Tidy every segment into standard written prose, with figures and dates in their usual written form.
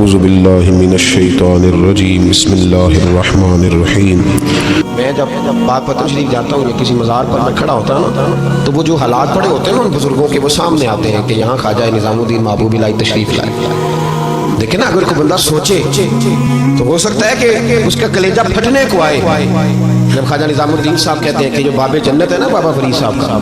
اعوذ باللہ من الشیطان الرجیم بسم اللہ الرحمن الرحیم۔ میں جب پاک پتن شریف جاتا ہوں یا کسی مزار پر میں کھڑا ہوتا ہوں نا، تو وہ جو حالات پڑے ہوتے ہیں نا ان بزرگوں کے، وہ سامنے آتے ہیں کہ یہاں خواجہ نظام الدین محبوبی لائی تشریف لائے۔ دیکھیں نا، اگر کوئی بندہ سوچے تو ہو سکتا ہے کہ اس کا کلیجہ پھٹنے کو آئے جب خواجہ نظام الدین صاحب کہتے ہیں کہ جو باب جنت ہے نا بابا فرید صاحب کا،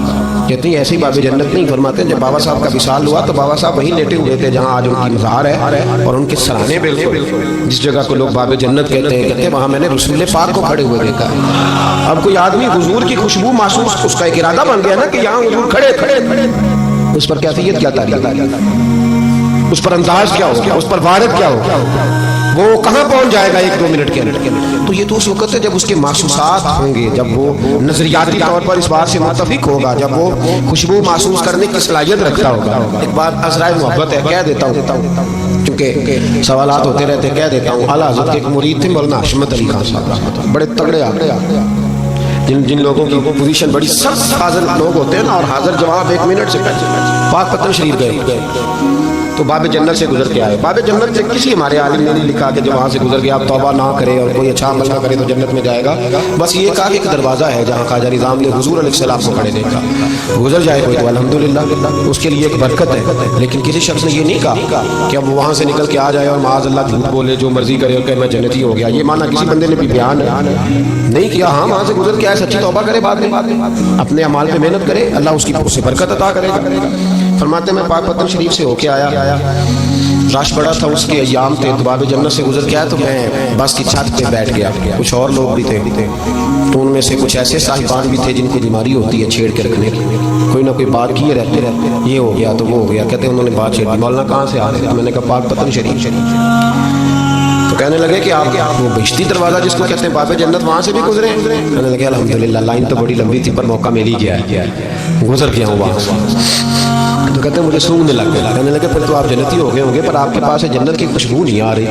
کہتے ہیں ایسے ہی باب جنت نہیں، فرماتے ہیں جب بابا صاحب کا وصال ہوا تو بابا صاحب وہیں لیٹے ہوئے تھے جہاں آج ان کی مزار ہے، اور ان کے سرانے بالکل جس جگہ کو لوگ باب جنت کہتے ہیں وہاں میں نے رسول پاک کو کھڑے ہوئے دیکھا۔ اب کوئی آدمی حضور کی خوشبو محسوس، اس کا ایک ارادہ بن گیا نا کہ یہاں حضور کھڑے کھڑے، اس پر کیفیت کیا تاریخ، اس پر انداز کیا ہوگا، اس پر وارد کیا ہوگا، وہ کہاں پہنچ جائے گا ایک دو منٹ کے اندر۔ تو یہ تو اس وقت ہے جب اس کے محسوسات ہوں گے، جب وہ نظریاتی طور پر اس بات سے متفق ہوگا، جب وہ خوشبو محسوس کرنے کی صلاحیت رکھتا ہوگا۔ ایک بات عذرائے محبت ہے، کہہ دیتا ہوں کیونکہ سوالات ہوتے رہتے، کہہ دیتا ہوں۔ اعلیٰ حضرت کے ایک مرید تھے مولانا حشمت علی خان صاحب، بڑے تگڑے آگے جن لوگوں کی پوزیشن بڑی سخت حاضر لوگ ہوتے ہیں نا، اور حاضر جواب ایک منٹ سے پہلے پاک پتن شریف گئے تو باب جنت سے گزر کے آئے۔ باب جنت سے کسی ہمارے عالم نے نہیں لکھا کہ جو وہاں سے گزر گیا آپ توبہ نہ کرے اور کوئی اچھا عمل نہ کرے تو جنت میں جائے گا، بس یہ کہا کہ ایک دروازہ ہے جہاں خواجہ نظام نے حضور علیہ السلام کو کھڑے دیکھا، گزر جائے کوئی تو الحمدللہ اس کے لیے ایک برکت ہے۔ لیکن کسی شخص نے یہ نہیں کہا کہ اب وہاں سے نکل کے آ جائے اور معاذ اللہ جھوٹ بولے، جو مرضی کرے اور کہ میں جنتی ہو گیا، یہ مانا کسی بندے نے بھی بیان نہیں کیا۔ ہاں وہاں سے گزر کے آئے، سچی توبہ کرے، بعد میں اپنے اعمال پہ محنت کرے، اللہ اس کی سے برکت عطا کرے گا۔ فرماتے میں پاک پتن شریف سے ہو کے آیا، رش بڑا تھا، اس کے ایام تھے، تو باب جنت سے گزر کے آیا تو میں بس کی چھت پہ بیٹھ گیا۔ کچھ اور لوگ بھی تھے تو ان میں سے کچھ ایسے صاحبان بھی تھے جن کو بیماری ہوتی ہے چھیڑ کے رکھنے کی، کوئی نہ کوئی بات کیے رہتے، یہ ہو گیا تو وہ ہو گیا، کہتے ہیں انہوں نے بات چھیڑ دی۔ مولانا کہاں سے آ رہے تھے؟ میں نے کہا پاک پتن شریف۔ تو کہنے لگے کہ آپ وہ بہشتی دروازہ جس کو کہتے ہیں باب جنت وہاں سے بھی گزرے ہیں؟ میں نے کہا الحمدللہ، لائن تو بڑی لمبی تھی پر موقع مل ہی گیا ہے، گزر گیا ہوں وہاں سے۔ تو کہتے ہیں مجھے سونگنے لگ گیا، کہنے لگے پھر تو آپ جنتی ہو گئے ہوں گے، پر آپ کے پاس جنت کی خوشبو نہیں آ رہی۔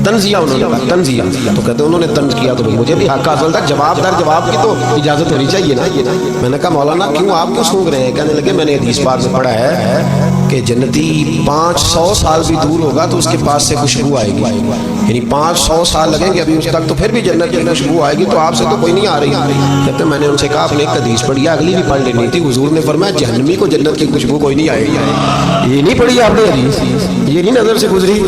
تنزیہ انہوں نے کہا، تنزیہ، تو کہتے ہیں انہوں نے تنز کیا تو مجھے بھی حق حاصل تھا، جواب در جواب کی تو اجازت ہونی چاہیے نا۔ میں نے کہا مولانا کیوں آپ کیوں سونگ رہے ہیں؟ کہنے لگے میں نے حدیث پاک میں پڑھا ہے کہ جنتی 500 سال بھی دور ہوگا تو اس کے پاس سے خوشبو آئے گی، یعنی 500 سال لگیں گے ابھی اس تک تو پھر بھی جنت کی خوشبو آئے گی، تو آپ سے تو کوئی نہیں آ رہی۔ کہتے ہیں میں نے ان سے کہا آپ نے ایک حدیث پڑھی ہے، اگلی بھی پڑھ لینی تھی، حضور نے فرمایا جہنمی کو جنت کی خوشبو کوئی نہیں آئے گی۔ یہ نہیں پڑھی آپ نے حدیث، یہ نہیں نظر سے گزری؟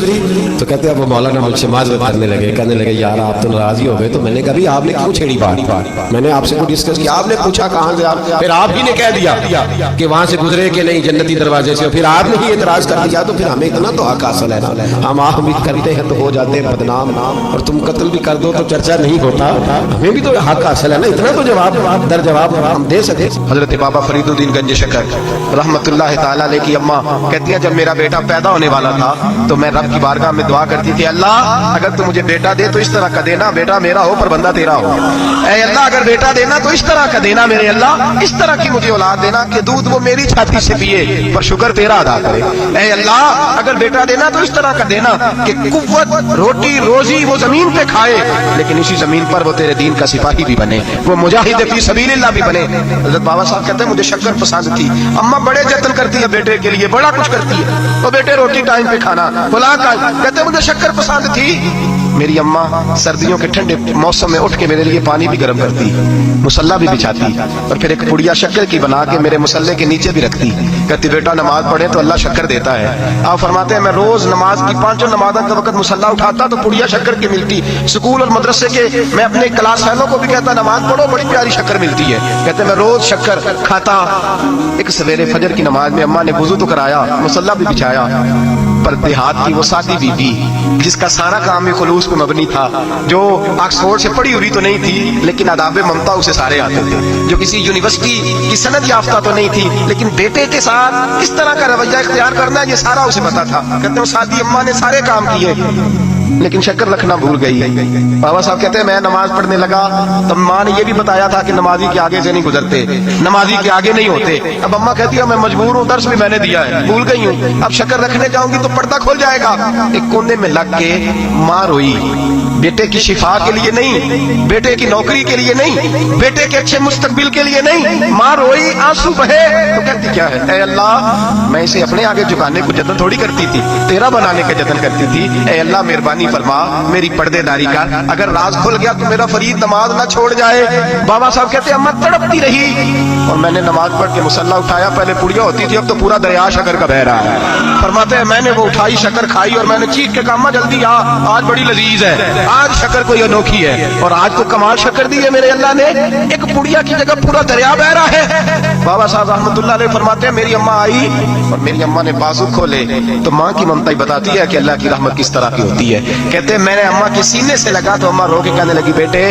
تو کہتے ہیں اب مولانا مجھ سے معذرت کرنے لگے، کہنے لگے یار آپ تو ناراض ہی ہو گئے۔ تو میں نے کہا بھی آپ نے کیوں چھیڑی بات؟ میں نے آپ سے کوئی ڈسکس کیا؟ آپ نے پوچھا کہاں سے، پھر آپ ہی نے کہہ دیا کہ وہاں سے گزرے کہ نہیں جنتی دروازے سے، پھر آپ نے ہی اعتراض کر دیا، تو پھر ہمیں اتنا تو حق حاصل ہے نا، ہم آپ بھی کرتے ہیں تو ہو جاتے ہیں بدنام، اور تم قتل بھی کر دو تو چرچا نہیں ہوتا، ہمیں بھی تو حق حاصل ہے نا، اتنا تو جواب در جواب ہم دے سکے۔ حضرت بابا فرید الدین گنج شکر رحمت اللہ تعالیٰ علیہ کی اماں کہتی ہیں جب میرا بیٹا پیدا ہونے والا تھا تو میں رب کی بارگاہ میں دعا کرتی تھی، اللہ اگر تو مجھے بیٹا دے تو اس طرح کا دینا بیٹا میرا ہو پر بندہ تیرا ہو، اے اللہ اگر بیٹا دینا تو اس طرح کا دینا میرے اللہ، اس طرح کی مجھے اولاد دینا کہ دودھ وہ میری چھاتی سے پیے پر شکر تیرا ادا کرے، اے اللہ اگر بیٹا دینا تو اس طرح کا دینا کہ قوت روٹی روزی وہ زمین پہ کھائے لیکن اسی زمین پر وہ تیرے دین کا سپاہی بھی بنے، وہ مجاہد فی سبیل اللہ بھی بنے۔ حضرت بابا صاحب کہتے ہیں مجھے شکر پسند تھی، اماں بڑے جتن کرتی ہے بیٹے کے لیے، بڑا کچھ کرتی ہے، وہ بیٹے روٹی ٹائم پہ کھانا فلاں کا، کہتے ہیں مجھے شکر پسند تھی۔ میری اماں سردیوں کے ٹھنڈے موسم میں اٹھ کے میرے لیے پانی بھی گرم کرتی، مصلی بھی بچھاتی، اور پھر ایک پڑیا شکر کی بنا کے میرے مصلی کے نیچے بھی رکھتی، کہتی بیٹا نماز پڑھے تو اللہ شکر دیتا ہے۔ آپ فرماتے ہیں میں روز نماز کی 5 نمازوں کا وقت مصلی اٹھاتا تو پڑیا شکر کی ملتی، سکول اور مدرسے کے میں اپنے کلاس فیلوں کو بھی کہتا نماز پڑھو بڑی پیاری شکر ملتی ہے، کہتے ہیں میں روز شکر کھاتا۔ ایک سویرے فجر کی نماز میں اماں نے وضو تو کرایا، مصلی بھی بچھایا، پر دیہات کی وہ سادی بی بی جس کا سارا کام خلوص پہ مبنی تھا، جو آکسفورڈ سے پڑھی ہوئی تو نہیں تھی لیکن آداب ممتا اسے سارے آتے تھے، جو کسی یونیورسٹی کی سند یافتہ تو نہیں تھی لیکن بیٹے کے ساتھ کس طرح کا رویہ اختیار کرنا ہے یہ سارا اسے پتا تھا۔ کہتے ہیں سادی اماں نے سارے کام کیے لیکن شکر رکھنا بھول گئی۔ بابا صاحب کہتے ہیں میں نماز پڑھنے لگا تب ماں نے یہ بھی بتایا تھا کہ نمازی کے آگے سے نہیں گزرتے، نمازی کے آگے نہیں ہوتے۔ اب اماں کہتی ہے میں مجبور ہوں، درس بھی میں نے دیا ہے، بھول گئی ہوں، اب شکر رکھنے جاؤں گی تو پردہ کھل جائے گا۔ ایک کونے میں لگ کے ماں روئی، बेटे की शिफा के लिए नहीं, बेटे की नौकरी के लिए नहीं, बेटे के अच्छे मुस्तकबिल के लिए नहीं। माँ रोई, आंसू बहे तो कहती क्या है, ऐ अल्लाह मैं इसे अपने आगे झुकाने को जतन थोड़ी करती थी, तेरा बनाने का जतन करती थी। ऐ अल्लाह मेहरबानी फरमा, मेरी पर्देदारी का अगर राज खुल गया तो मेरा फरीद नमाज ना छोड़ जाए। बाबा साहब कहते अम्मा तड़पती रही और मैंने नमाज पढ़ के मुसल्ला उठाया, पहले पुड़िया होती थी अब तो पूरा दरिया शक्कर का बह रहा है। फरमाते हैं मैंने वो उठाई, शक्कर खाई और मैंने चीख के कहा अम्मा जल्दी आ, आज बड़ी लजीज है, आज शक्कर कोई अनोखी है। और आज तो कमाल शक्कर दी है मेरे अल्लाह ने, एक पुड़िया की जगह पूरा दरिया बह रहा है। बाबा साहब रहमतुल्लाह अलैह फरमाते हैं मेरी अम्मा आई और मेरी अम्मा ने बाजू खोले तो माँ की ममता ही बताती है कि अल्लाह की रहमत किस तरह की होती है। कहते हैं मैंने अम्मा के सीने से लगा तो अम्मा रो के कहने लगी बेटे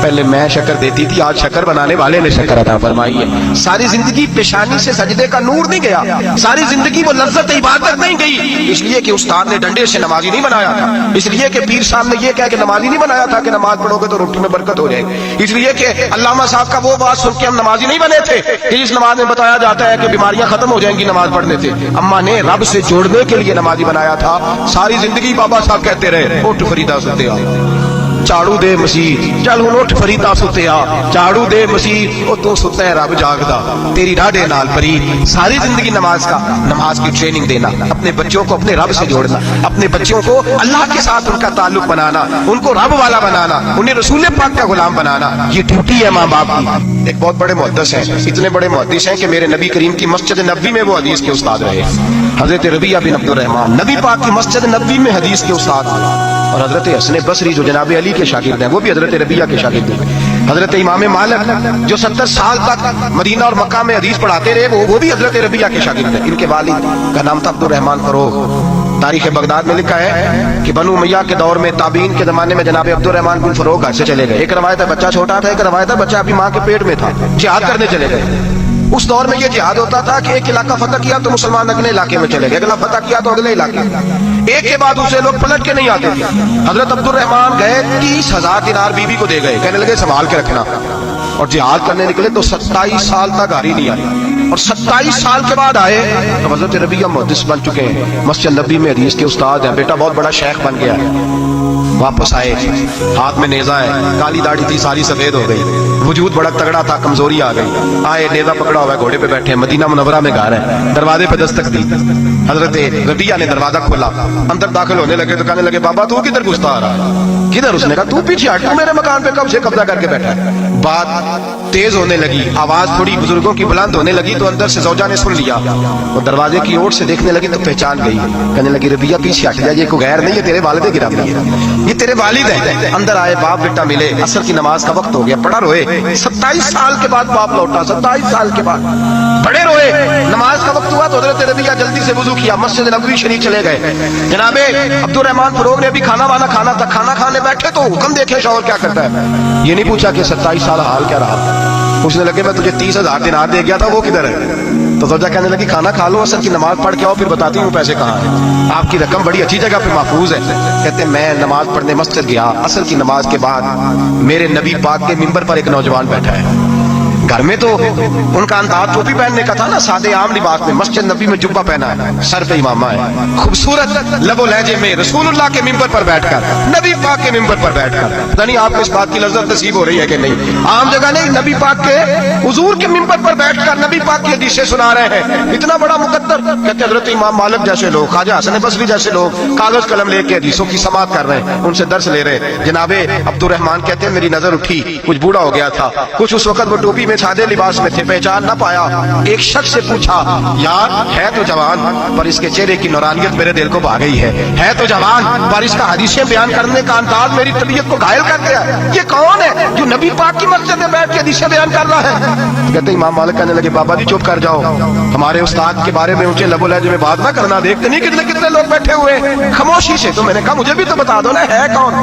पहले मैं शक्कर देती थी, आज शक्कर बनाने वाले ने शक्कर अता फरमाई है। सारी जिंदगी पेशानी से सजदे का नूर नहीं गया, सारी जिंदगी वो लज्जत इबादत नहीं गई, इसलिए कि उस्ताद ने डंडे से नमाजी नहीं बनाया था, इसलिए कि पीर साहब ने ये कह के नमाजी नहीं बनाया था कि नमाज पढ़ोगे तो रोटी में बरकत हो जाएगी, इसलिए कि अल्लामा साहब का वो बात सुन के हम नमाजी नहीं बने थे कि इस नमाज में बताया जाता है कि बीमारियां खत्म हो जाएंगी नमाज पढ़ने से। अम्मा ने रब से जोड़ने के लिए नमाजी बनाया था। सारी जिंदगी बाबा साहब कहते रहे उठ फरीदा सुते आ, झाड़ू दे मसीह, चल हुण उठ फरीदा सुते आ, झाड़ू दे मसीह, ओ तू सुता है रब जागदा, तेरी राडे नाल परी। सारी जिंदगी नमाज की ट्रेनिंग देना, अपने बच्चों को अपने रब से जोड़ना, अपने बच्चों को अल्लाह के साथ उनका ताल्लुक बनाना, उनको रब वाला बनाना, उन्हें रसूल पाक का गुलाम बनाना, ये ड्यूटी है माँ बाप की। एक बहुत बड़े मुहद्दिस हैं, इतने बड़े मुहद्दिस हैं कि मेरे नबी करीम की मस्जिद नबवी में वो हदीस के उस्ताद रहे। हजरत रबिया बिन अब्दुर रहमान नबी पाक की मस्जिद नबवी में हदीस के उस्ताद, और हजरत हसन बसरी जो जनाब अली के शागिर्द हैं वो भी हजरत रबिया के शागिर्द हैं। हजरत इमाम मालिक जो 70 साल तक मदीना और मक्का में हदीस पढ़ाते रहे वो भी हजरत रबिया के शागिर्द हैं। इनके वालिद का नाम था अब्दुर रहमान फरोग। तारीख बगदाद में लिखा है कि बनु उमैया के दौर में ताबीन के जमाने में जनाब अब्दुर रहमान बिन फरोग घर से चले गए। एक रवायत है बच्चा छोटा था, एक रवायत है बच्चा अभी माँ के पेट में था, जिहाद करने चले गए। उस दौर में ये जिहाद होता था कि एक इलाका फतह किया तो मुसलमान अगले इलाके में चले गए, अगला फतह किया तो अगले इलाके, एक के बाद दूसरे लोग पलट के नहीं आते थे। हजरत अब्दुर रहमान गए 30,000 दिनार बीबी को दे गए, कहने लगे संभाल के रखना, और जिहाद करने निकले तो 27 साल तक हारी नहीं आई, और 27 साल के बाद आए तो हजरत रबिया मुहद्दिस बन चुके हैं, मस्जिद नबी में हदीस के उस्ताद हैं, बेटा बहुत बड़ा शेख बन गया है। वापस आए, हाथ में नेजा है, काली दाढ़ी थी सारी सफेद हो गई, वजूद बड़ा तगड़ा था, कमजोरी आ गई। आए, नेजा पकड़ा हुआ है, घोड़े पे बैठे, मदीना मुनव्वरा में घर है, दरवाजे पे दस्तक दी, हजरत रबिया ने दरवाजा खोला, अंदर दाखिल होने लगे तो कहने लगे बाबा तू किधर घुसता आ रहा है, किधर? उसने कहा तू पीछे हट, तू मेरे मकान पे कब से कब्जा करके बैठा है। बात तेज होने लगी, आवाज थोड़ी बुजुर्गों की बुलंद होने लगी तो अंदर से जौजा ने सुन लिया, वो दरवाजे की ओर से देखने लगी तो पहचान गई, कहने लगी रबिया पीछे हट जाइए, कोई गैर नहीं है, तेरे वालिद गिरामी है, ये तेरे वालिद है। अंदर आए, बाप बेटा मिले, असर की नमाज का वक्त हो गया, बड़ा रोए। 27 साल के बाद बाप लौटा, 27 साल के बाद बड़े रोए। नमाज का वक्त हुआ तो हजरत रबिया जल्दी से वुजू किया, मस्जिद नबवी शरीफ चले गए। जनाबे अब्दुर रहमान फरोग ने भी खाना वाना खाना था, खाना खाने बैठे तो हुक्म देखे शौहर क्या करता है, ये नहीं पूछा कि 27 साल हाल क्या रहा। पूछने लगे मैं तुझे 30,000 दिनार दे गया था, वो किधर है? तो सोचा, कहने लगी खाना खा लो, असर की नमाज पढ़ के आओ, फिर बताती हूँ पैसे कहाँ हैं, आपकी रकम बड़ी अच्छी जगह पे महफूज है। कहते मैं नमाज पढ़ने मस्जिद गया, असर की नमाज के बाद मेरे नबी पाक के मिंबर पर एक नौजवान बैठा है, घर में तो उनका अंदाज टोपी पहनने का था ना, सादे आम लिबास में, मस्जिद नबी में जुब्बा पहना है, सर पे इमामा है, खूबसूरत लबो लहजे में रसूलुल्लाह के मिंबर पर बैठकर, नबी पाक के मिंबर पर बैठकर, यानी आपको इस बात की लज्जत नसीब हो रही है कि नहीं, आम जगह नहीं, नबी पाक के हुजूर के मिंबर पर बैठकर नबी पाक की हदीसें सुना रहे हैं, इतना बड़ा मुकद्दर। कहते हजरत इमाम मालिक जैसे लोग, ख्वाजा हसन बसरी जैसे लोग कागज कलम लेके हदीसों की समाअत कर रहे हैं, उनसे दर्स ले रहे हैं। जनाबे अब्दुर रहमान कहते हैं मेरी नजर उठी, कुछ बूढ़ा हो गया था, कुछ उस वक्त वो टोपी में सादे लिबास में थे, पहचान ना पाया। एक शख्स से पूछा यार है तो जवान पर इसके चेहरे की नौरानियत मेरे दिल को भा गई है तो जवान पर इसका हदीसें बयान करने का अंदाज मेरी तबीयत को घायल कर दिया, ये कौन है जो नबी पाक की मस्जिद में बैठ के हदीसें बयान कर रहा है? कहते इमाम मालिक कहने लगे बाबा जी चुप कर जाओ, हमारे उस्ताद के बारे में ऊंचे लबो लहजे में बात ना करना, देखते नहीं कितने कितने लोग बैठे हुए खामोशी से। तो मैंने कहा मुझे भी तो बता दो ना है कौन?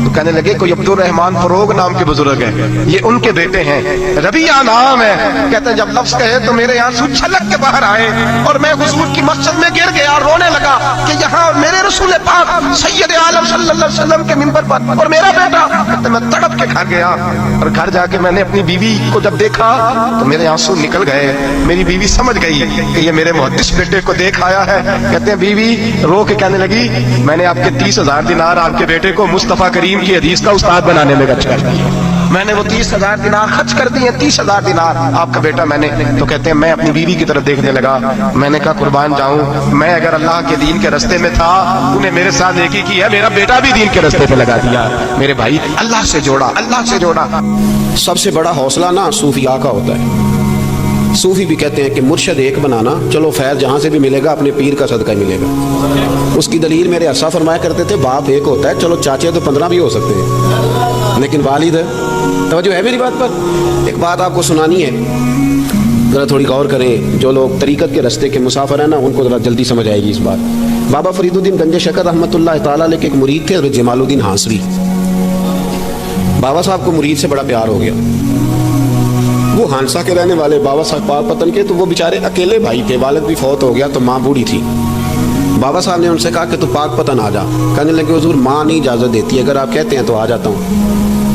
तो कहने लगे कोई अब्दुर रहमान फरोग नाम के बुजुर्ग हैं, ये उनके बेटे हैं, रबिया क्या नाम है? कहते हैं जब लफ्ज कहे तो मेरे आंसू छलक के बाहर आए और मैं हुजूर की मस्जिद में गिर गया, रोने लगा कि यहाँ मेरे रसूल पाक सैयद आलम सल्लल्लाहु अलैहि वसल्लम के मिंबर पर और मेरा बेटा। कहते मैं तड़प के घर गया और घर जाके मैंने अपनी बीवी को जब देखा तो मेरे आंसू निकल गए। मेरी बीवी समझ गई कि ये मेरे मुहद्दिस बेटे को देख आया है। कहते हैं बीवी रो के कहने लगी, मैंने आपके 30,000 दिनार आपके बेटे को मुस्तफा करीम की हदीस का उस्ताद बनाने में खर्च कर दिए। मैंने वो 30,000 दिनार खर्च कर दिए, 30,000 दिनार आपका बेटा मैंने। तो कहते हैं मैं अपनी बीवी की तरफ देखने लगा। मैंने कहा कुर्बान जाऊं, मैं अगर अल्लाह के दीन के रास्ते में था, तूने मेरे साथ नेकी की है, मेरा बेटा भी दीन के रास्ते पे लगा दिया। मेरे भाई अल्लाह से जोड़ा, अल्लाह से जोड़ा। सबसे बड़ा हौसला ना सूफिया का होता है। सूफी भी कहते हैं कि मुर्शद एक बनाना, चलो फैज़ जहाँ से भी मिलेगा अपने पीर का सदका मिलेगा। उसकी दलील मेरे असा फरमाया करते थे, बाप एक होता है, चलो चाचे तो 15 भी हो सकते हैं, लेकिन वालिद है। तवज्जो है मेरी बात पर? एक बात आपको सुनानी है, ज़रा थोड़ी गौर करें। जो लोग तरीक़त के रास्ते के मुसाफिर हैं ना, उनको ज़रा जल्दी समझ आएगी इस बात। बाबा फरीदुद्दीन गंज शकर रहमतुल्लाह तआला अलैह के एक मुरीद थे हज़रत जमालुद्दीन हांसवी। बाबा साहब को मुरीद से बड़ा प्यार हो गया। वो हांसा के रहने वाले बाबा साहब पाकपतन के, तो वो बेचारे अकेले भाई थे, वालिद भी फौत हो गया तो माँ बूढ़ी थी। बाबा साहब ने उनसे कहा कि तू पाकपतन आ जा। कहने लगे हुजूर माँ नहीं इजाज़त देती, अगर आप कहते हैं तो आ जाता हूँ।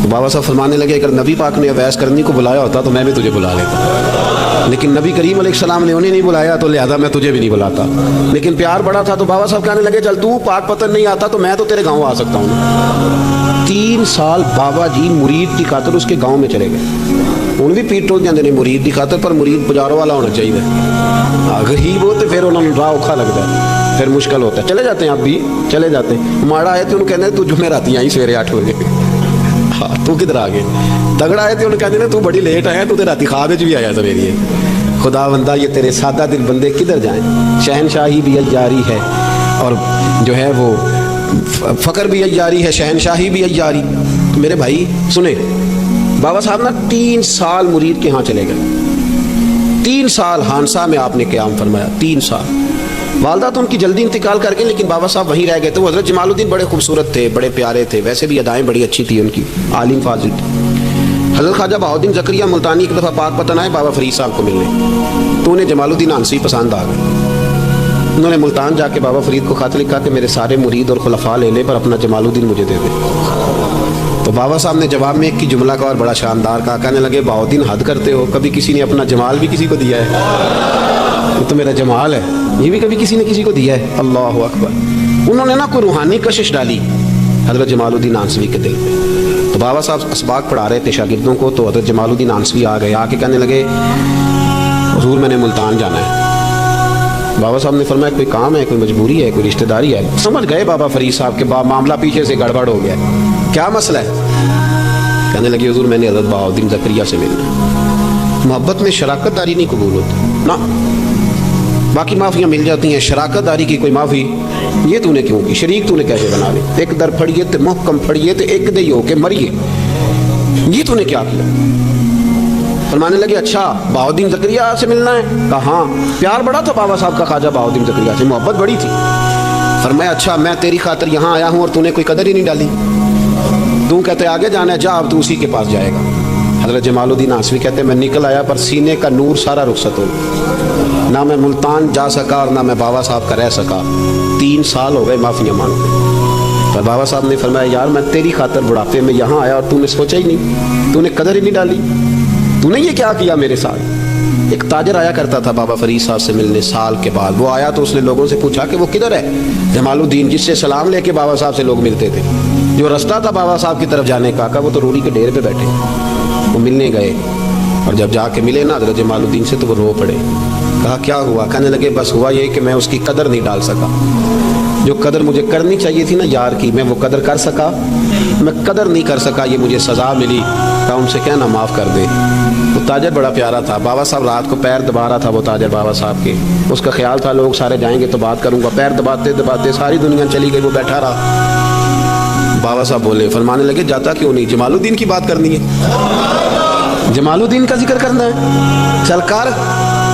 तो बाबा साहब फरमाने लगे, अगर नबी पाक ने अवैस करनी को बुलाया होता तो मैं भी तुझे बुला लेता, लेकिन नबी करीम अलैहिस्सलाम ने उन्हें नहीं बुलाया तो लिहाजा मैं तुझे भी नहीं बुलाता। लेकिन प्यार बड़ा था तो बाबा साहब कहने लगे, चल तू पाकपतन नहीं आता तो मैं तो तेरे गाँव आ सकता हूँ। 3 साल बाबा जी मुरीद की खातिर उसके गाँव में चले गए। ਹੁਣ भी पीठ टोल जाते हैं मुरीद की खातर, पर मुरीद बाजारों वाला होना चाहिए। गरीब हो तो फिर उन्होंने राह औखा लगता है, फिर मुश्किल होता है। चले जाते हैं, आप भी चले जाते हैं। माड़ा आए तो उन्होंने कहते तू जुमे राती आई सवेरे 8 बजे। हाँ तू किधर आ गए? तगड़ा आए तो उन्होंने कहते तू बड़ी लेट आया, तू तो राती ख्वाब भी आया सवेरे। खुदा बंदा ये तेरे सादा दिल बंदे किधर जाएँ? शहनशाही भी अय्यारी है और जो है वो फ़क्र भी अय्यारी है, शहनशाही भी अय्यारी। तो मेरे भाई सुने, बाबा साहब ना 3 साल मुरीद के यहाँ चले गए। 3 साल हांसा में आपने क़याम फरमाया, 3 साल। वालदा तो उनकी जल्दी इंतकाल कर गई, लेकिन बाबा साहब वहीं रह गए थे। वो हज़रत जमालुद्दीन बड़े खूबसूरत थे, बड़े प्यारे थे, वैसे भी अदाएँ बड़ी अच्छी थी उनकी, आलिम फाजिल थे। हज़रत ख्वाजा बहाउद्दीन ज़करिया मुल्तानी एक दफ़ा पाकपतन आए बाबा फरीद साहब को मिलने, तो उन्हें जमालुद्दीन हांसी पसंद आ गए। उन्होंने मुल्तान जाके बाबा फरीद को खत लिखा कि मेरे सारे मुरीद और खुलफा ले ले, पर अपना जमालुद्दीन मुझे दे दे। तो बाबा साहब ने जवाब में एक की जुमला का और बड़ा शानदार कहा। कहने लगे, बहाउद्दीन हद करते हो, कभी किसी ने अपना जमाल भी किसी को दिया है? ये तो मेरा जमाल है, ये भी कभी किसी ने किसी को दिया है? अल्लाह अकबर। उन्होंने ना कोई रूहानी कशिश डाली हज़रत जमालुद्दीन आंसवी के दिल में। तो बाबा साहब असबाक पढ़ा रहे थे शागिर्दों को, तो हज़रत जमालुद्दीन आंसवी आ गए। आके कहने लगे, हुजूर मैंने मुल्तान जाना है। बाबा साहब ने फरमाया, कोई काम है, कोई मजबूरी है, कोई रिश्तेदारी है? समझ गए बाबा फरीद साहब के मामला पीछे से गड़बड़ हो गया, क्या मसला है? कहने लगे, हुजूर मैंने हज़रत बहाउद्दीन ज़करिया से मिलना। मोहब्बत में शराकतदारी नहीं कबूल होती ना, बाकी माफ़ियाँ मिल जाती हैं, शराकतदारी की कोई माफ़ी ये तूने क्यों की? शरीक तूने कैसे बना ली? एक दर फड़िए तो मुहकम फड़िए तो एक दई हो के मरिए, ये तूने क्या किया? फरमाने लगे, अच्छा बहाउद्दीन ज़करिया से मिलना है? कहा हाँ। प्यार बड़ा था बाबा साहब का ख्वाजा बहाउद्दीन ज़करिया से, मोहब्बत बड़ी थी। फरमाया, अच्छा मैं तेरी खातिर यहाँ आया हूँ और तूने कोई कदर ही नहीं डाली। तू कहते आगे जाना है, जा अब तू उसी के पास जाएगा। हज़रत जमालुद्दीन आंसवी कहते मैं निकल आया, पर सीने का नूर सारा रुखसत हो, ना मैं मुल्तान जा सका और ना मैं बाबा साहब का रह सका। 3 साल हो गए माफ़ियाँ मांगते। पर बाबा साहब ने फरमाया, यार मैं तेरी खातिर बुढ़ापे में यहाँ आया और तूने सोचा ही नहीं, तूने कदर ही नहीं डाली, तूने ये क्या किया मेरे साथ? एक ताजर आया करता था बाबा फरीद साहब से मिलने साल के बाद। वो आया तो उसने लोगों से पूछा कि वो किधर है जमालुद्दीन, जिससे सलाम लेके बाबा साहब से लोग मिलते थे, जो रास्ता था बाबा साहब की तरफ जाने का। वो तो रूड़ी के डेरे पे बैठे। वो मिलने गए और जब जाके मिले ना हज़रत जमालुद्दीन से, तो वो रो पड़े। कहा क्या हुआ? कहने लगे, बस हुआ ये कि मैं उसकी कदर नहीं डाल सका, जो कदर मुझे करनी चाहिए थी ना यार की, मैं वो कदर कर सका, मैं कदर नहीं कर सका, ये मुझे सज़ा मिली। कहा उनसे कहना माफ़ कर दे। वो ताजर बड़ा प्यारा था। बाबा साहब रात को पैर दबा रहा था, वो ताजर बाबा साहब के, उसका ख्याल था लोग सारे जाएंगे तो बात करूँगा। पैर दबाते दबाते सारी दुनिया चली गई, वो बैठा रहा। बाबा साहब बोले, फरमाने लगे, जाता क्यों नहीं? जमालुद्दीन की बात करनी है, जमालुद्दीन का जिक्र करना है, चल कर।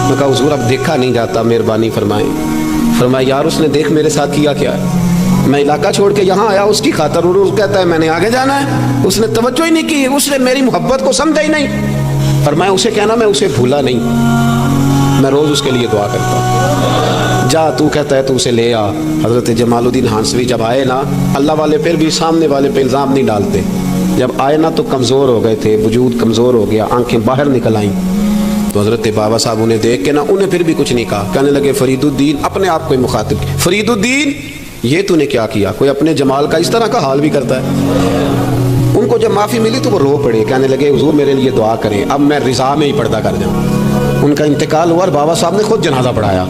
मैं कहा हुजूर अब देखा नहीं जाता, मेहरबानी फरमाएं। फरमाया, यार उसने देख मेरे साथ किया क्या है, मैं इलाका छोड़ के यहाँ आया उसकी खातर, और कहता है मैंने आगे जाना है। उसने तवज्जो ही नहीं की, उसने मेरी मोहब्बत को समझा ही नहीं। اور میں اسے کہنا میں اسے بھولا نہیں، میں روز اس کے لیے دعا کرتا ہوں۔ جا تو کہتا ہے تو اسے لے آ۔ حضرت جمال الدین ہانسوی جب آئے نا، اللہ والے پھر بھی سامنے والے پہ الزام نہیں ڈالتے، جب آئے نا تو کمزور ہو گئے تھے، وجود کمزور ہو گیا، آنکھیں باہر نکل آئیں، تو حضرت بابا صاحب انہیں دیکھ کے نا انہیں پھر بھی کچھ نہیں کہا، کہنے لگے فرید الدین، اپنے آپ کو مخاطب، فرید الدین یہ تو نے کیا کیا؟ کوئی اپنے جمال کا اس طرح کا حال بھی کرتا ہے؟ ان کو جب معافی ملی تو وہ رو پڑے، کہنے لگے حضور میرے لیے دعا کریں، اب میں رضا میں ہی پردہ کر جاؤں۔ ان کا انتقال ہوا اور بابا صاحب نے خود جنازہ پڑھایا۔